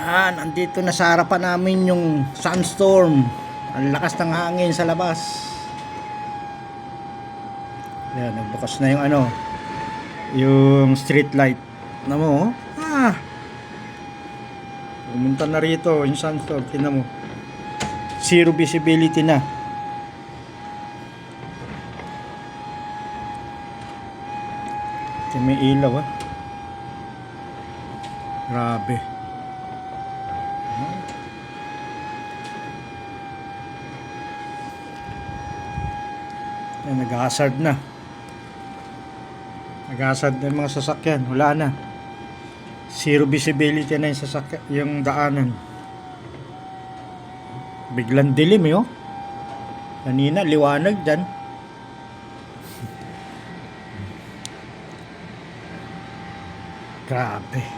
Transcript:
Yan, andito na sa harapan namin yung sandstorm. Ang lakas ng hangin sa labas. Yan, nagbukas na yung yung street light. Tignan mo, oh. Pumunta na rito yung sandstorm. Tignan mo. Zero visibility na. Ito may ilaw, Grabe. Nag-hazard na. Nag-hazard na yung mga sasakyan. Wala na. Zero visibility na yung sasakyan, yung daanan. Biglang dilim, Kanina, liwanag dyan. Grabe.